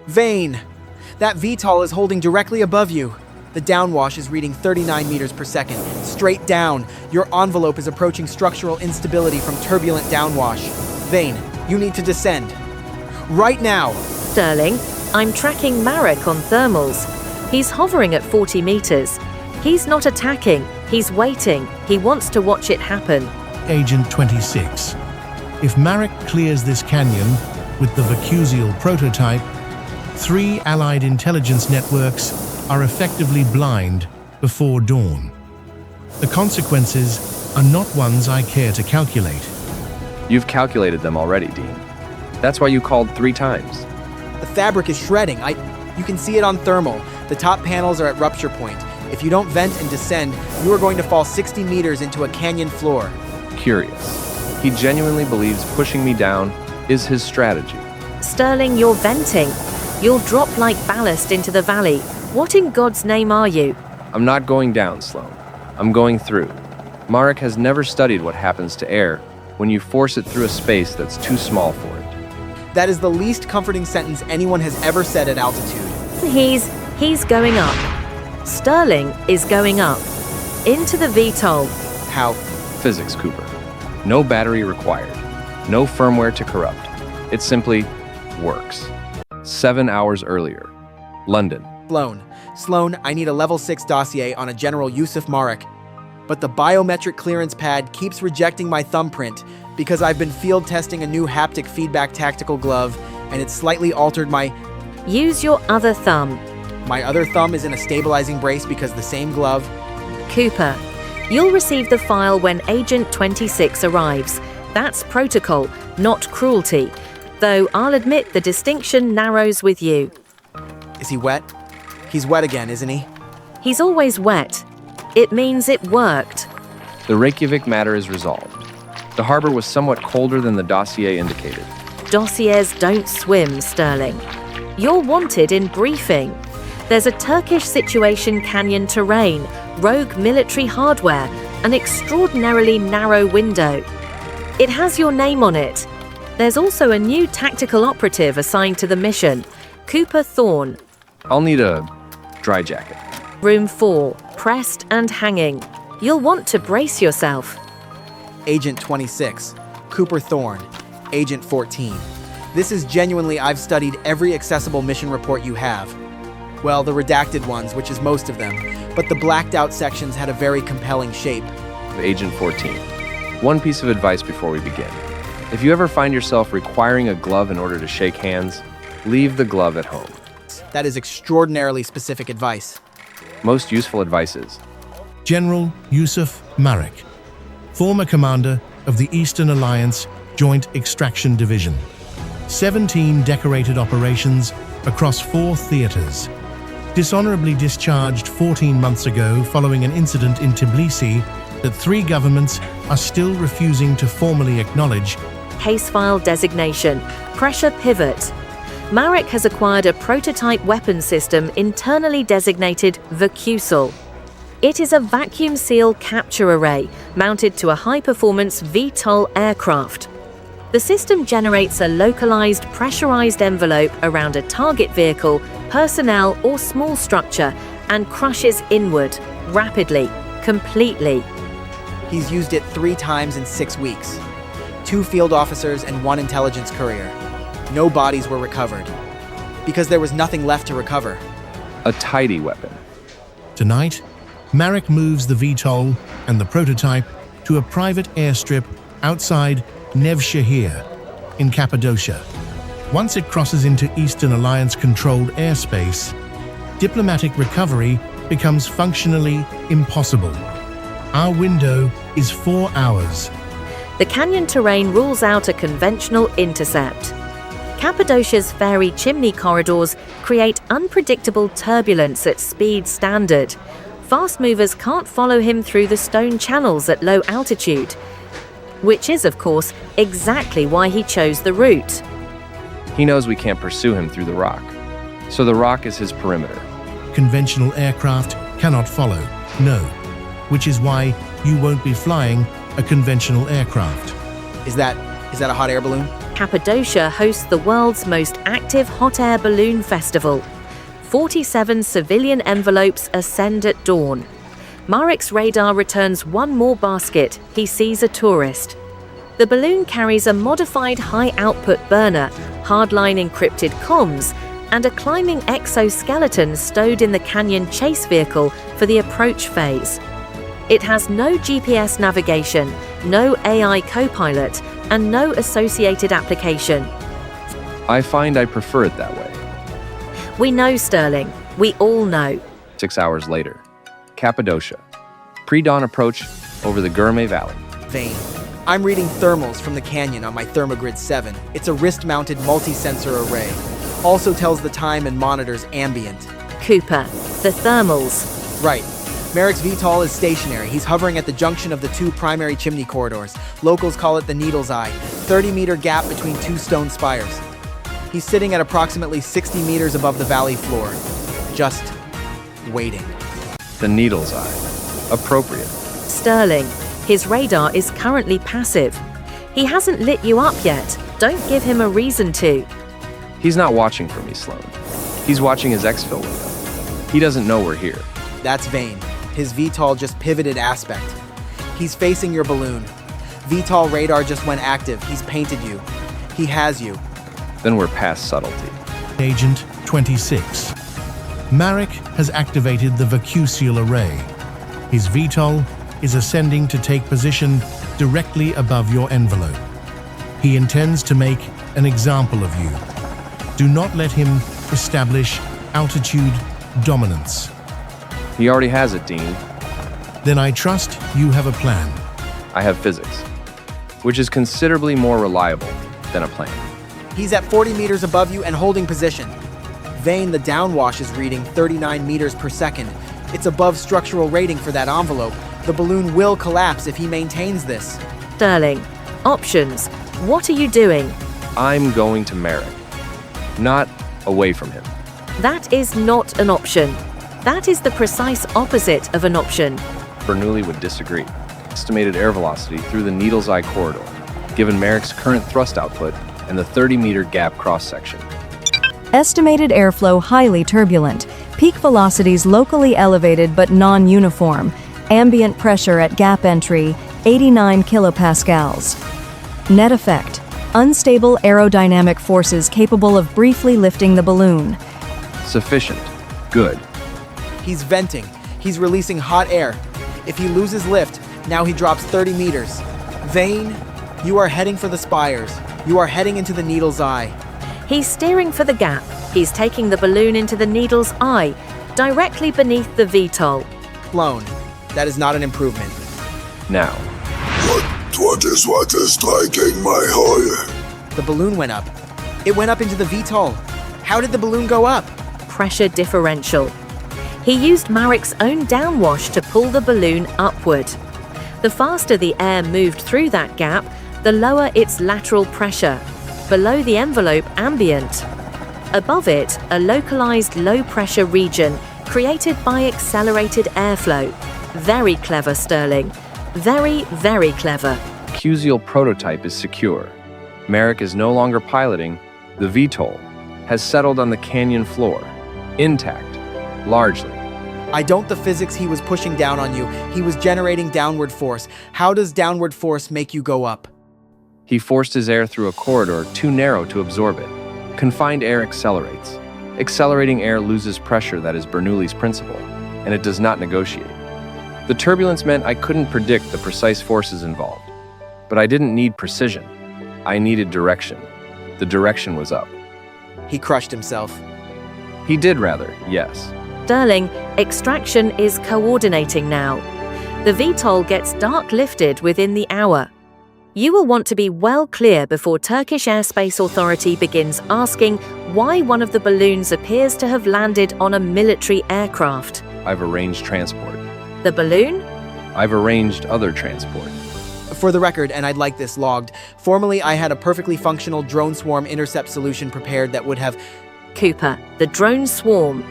Vane! That VTOL is holding directly above you. The downwash is reading 39 meters per second. Straight down. Your envelope is approaching structural instability from turbulent downwash. Vane, you need to descend. Right now! Sterling, I'm tracking Marek on thermals. He's hovering at 40 meters. He's not attacking. He's waiting. He wants to watch it happen. Agent 26. If Marek clears this canyon with the VACUSEAL prototype, 3 Allied intelligence networks are effectively blind before dawn. The consequences are not ones I care to calculate. You've calculated them already, Dean. That's why you called 3 times. The fabric is shredding. You can see it on thermal. The top panels are at rupture point. If you don't vent and descend, you are going to fall 60 meters into a canyon floor. Curious. He genuinely believes pushing me down is his strategy. Sterling, you're venting. You'll drop like ballast into the valley. What in God's name are you? I'm not going down, Sloan. I'm going through. Marek has never studied what happens to air when you force it through a space that's too small for it. That is the least comforting sentence anyone has ever said at altitude. He's going up. Sterling is going up. Into the VTOL. How? Physics, Cooper. No battery required. No firmware to corrupt. It simply works. 7 hours earlier. London. Sloan, I need a level 6 dossier on a General Yusuf Marek. But the biometric clearance pad keeps rejecting my thumbprint because I've been field testing a new haptic feedback tactical glove, and it's slightly altered my... Use your other thumb. My other thumb is in a stabilizing brace because the same glove... Cooper, you'll receive the file when Agent 26 arrives. That's protocol, not cruelty. Though I'll admit the distinction narrows with you. Is he wet? He's wet again, isn't he? He's always wet. It means it worked. The Reykjavik matter is resolved. The harbor was somewhat colder than the dossier indicated. Dossiers don't swim, Sterling. You're wanted in briefing. There's a Turkish situation canyon terrain, rogue military hardware, an extraordinarily narrow window. It has your name on it. There's also a new tactical operative assigned to the mission, Cooper Thorne. I'll need a dry jacket. Room 4, pressed and hanging. You'll want to brace yourself. Agent 26, Cooper Thorne, Agent 14. This is genuinely I've studied every accessible mission report you have. Well, the redacted ones, which is most of them, but the blacked out sections had a very compelling shape. Agent 14. One piece of advice before we begin. If you ever find yourself requiring a glove in order to shake hands, leave the glove at home. That is extraordinarily specific advice. Most useful advice is General Yusuf Marek, former commander of the Eastern Alliance Joint Extraction Division. 17 decorated operations across 4 theaters. Dishonorably discharged 14 months ago following an incident in Tbilisi that 3 governments are still refusing to formally acknowledge. Case file designation, pressure pivot. Marek has acquired a prototype weapon system internally designated VACUSEAL. It is a vacuum seal capture array mounted to a high-performance VTOL aircraft. The system generates a localized pressurized envelope around a target vehicle, personnel, or small structure and crushes inward, rapidly, completely. He's used it 3 times in 6 weeks. 2 field officers and 1 intelligence courier. No bodies were recovered, because there was nothing left to recover. a tidy weapon. Tonight, Marek moves the VTOL and the prototype to a private airstrip outside Nevşehir in Cappadocia. Once it crosses into Eastern Alliance-controlled airspace, diplomatic recovery becomes functionally impossible. Our window is 4 hours. The canyon terrain rules out a conventional intercept. Cappadocia's fairy chimney corridors create unpredictable turbulence at speed standard. Fast movers can't follow him through the stone channels at low altitude, which is, of course, exactly why he chose the route. He knows we can't pursue him through the rock, so the rock is his perimeter. Conventional aircraft cannot follow, no, which is why you won't be flying a conventional aircraft. Is that a hot air balloon? Cappadocia hosts the world's most active hot air balloon festival. 47 civilian envelopes ascend at dawn. Marek's radar returns one more basket. He sees a tourist. The balloon carries a modified high-output burner, hardline encrypted comms, and a climbing exoskeleton stowed in the canyon chase vehicle for the approach phase. It has no GPS navigation, no AI co-pilot, and no associated application. I find I prefer it that way. We know, Sterling. We all know. 6 hours later. Cappadocia. Pre-dawn approach over the Gourmet Valley. Vane. I'm reading thermals from the canyon on my Thermogrid 7. It's a wrist-mounted multi-sensor array. Also tells the time and monitors ambient. Cooper. The thermals. Right. Marek's VTOL is stationary. He's hovering at the junction of the two primary chimney corridors. Locals call it the Needle's Eye, 30-meter gap between two stone spires. He's sitting at approximately 60 meters above the valley floor, just waiting. The Needle's Eye. Appropriate. Sterling. His radar is currently passive. He hasn't lit you up yet. Don't give him a reason to. He's not watching for me, Sloan. He's watching his exfil window. He doesn't know we're here. That's Vane. His VTOL just pivoted aspect. He's facing your balloon. VTOL radar just went active. He's painted you. He has you. Then we're past subtlety. Agent 26. Marek has activated the VACUSEAL array. His VTOL is ascending to take position directly above your envelope. He intends to make an example of you. Do not let him establish altitude dominance. He already has it, Dean. Then I trust you have a plan. I have physics, which is considerably more reliable than a plan. He's at 40 meters above you and holding position. Vane, the downwash is reading 39 meters per second. It's above structural rating for that envelope. The balloon will collapse if he maintains this. Sterling. Options. What are you doing? I'm going to Marek, not away from him. That is not an option. That is the precise opposite of an option. Bernoulli would disagree. Estimated air velocity through the Needle's Eye corridor, given Marek's current thrust output and the 30-meter gap cross-section. Estimated airflow highly turbulent. Peak velocities locally elevated but non-uniform. Ambient pressure at gap entry, 89 kilopascals. Net effect. Unstable aerodynamic forces capable of briefly lifting the balloon. Sufficient. Good. He's venting. He's releasing hot air. If he loses lift, now he drops 30 meters. Vane, you are heading for the spires. You are heading into the Needle's Eye. He's steering for the gap. He's taking the balloon into the Needle's Eye, directly beneath the VTOL. Flown. That is not an improvement. Now. What is striking my hull? The balloon went up. It went up into the VTOL. How did the balloon go up? Pressure differential. He used Marek's own downwash to pull the balloon upward. The faster the air moved through that gap, the lower its lateral pressure. Below the envelope, ambient. Above it, a localized low-pressure region created by accelerated airflow. Very clever, Sterling. Very, very clever. VACUSEAL prototype is secure. Marek is no longer piloting. The VTOL has settled on the canyon floor. Intact. Largely. I don't the physics he was pushing down on you. He was generating downward force. How does downward force make you go up? He forced his air through a corridor too narrow to absorb it. Confined air accelerates. Accelerating air loses pressure, that is Bernoulli's principle, and it does not negotiate. The turbulence meant I couldn't predict the precise forces involved. But I didn't need precision. I needed direction. The direction was up. He crushed himself. He did rather, yes. Sterling, extraction is coordinating now. The VTOL gets dark lifted within the hour. You will want to be well clear before Turkish Airspace Authority begins asking why one of the balloons appears to have landed on a military aircraft. I've arranged transport. The balloon? I've arranged other transport. For the record, and I'd like this logged, formerly I had a perfectly functional drone swarm intercept solution prepared that would have Cooper, the drone swarm.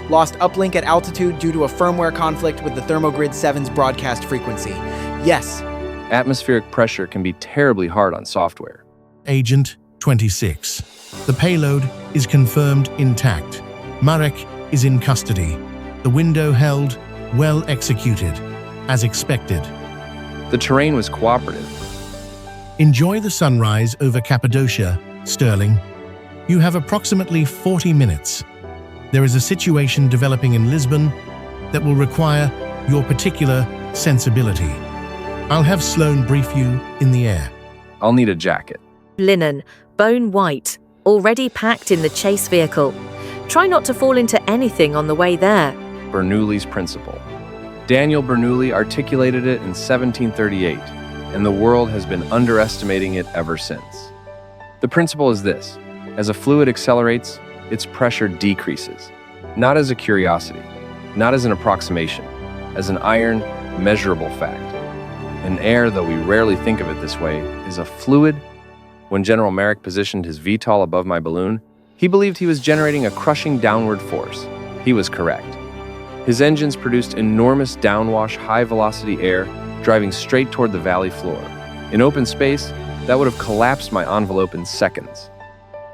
lost uplink at altitude due to a firmware conflict with the Thermogrid 7's broadcast frequency. Yes. Atmospheric pressure can be terribly hard on software. Agent 26. The payload is confirmed intact. Marek is in custody. The window held, well executed, as expected. The terrain was cooperative. Enjoy the sunrise over Cappadocia, Sterling. You have approximately 40 minutes. There is a situation developing in Lisbon that will require your particular sensibility. I'll have Sloan brief you in the air. I'll need a jacket. Linen, bone white, already packed in the chase vehicle. Try not to fall into anything on the way there. Bernoulli's principle. Daniel Bernoulli articulated it in 1738, and the world has been underestimating it ever since. The principle is this: as a fluid accelerates, its pressure decreases, not as a curiosity, not as an approximation, as an iron, measurable fact. And air, though we rarely think of it this way, is a fluid. When General Marek positioned his VTOL above my balloon, he believed he was generating a crushing downward force. He was correct. His engines produced enormous downwash, high-velocity air, driving straight toward the valley floor. In open space, that would have collapsed my envelope in seconds.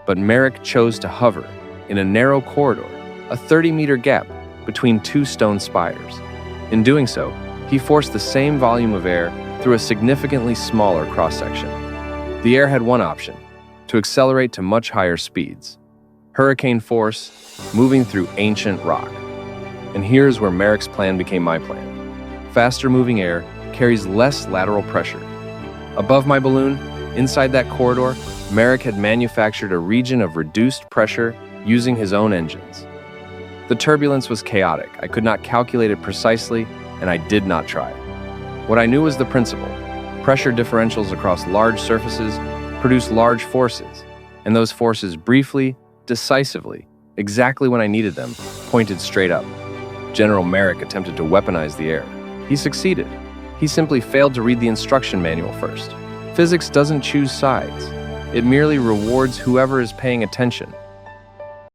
But Marek chose to hover in a narrow corridor, a 30-meter gap between two stone spires. In doing so, he forced the same volume of air through a significantly smaller cross-section. The air had one option: to accelerate to much higher speeds. Hurricane force, moving through ancient rock. And here's where Marek's plan became my plan. Faster-moving air carries less lateral pressure. Above my balloon, inside that corridor, Marek had manufactured a region of reduced pressure using his own engines. The turbulence was chaotic. I could not calculate it precisely, and I did not try. What I knew was the principle. Pressure differentials across large surfaces produce large forces, and those forces briefly, decisively, exactly when I needed them, pointed straight up. General Marek attempted to weaponize the air. He succeeded. He simply failed to read the instruction manual first. Physics doesn't choose sides. It merely rewards whoever is paying attention.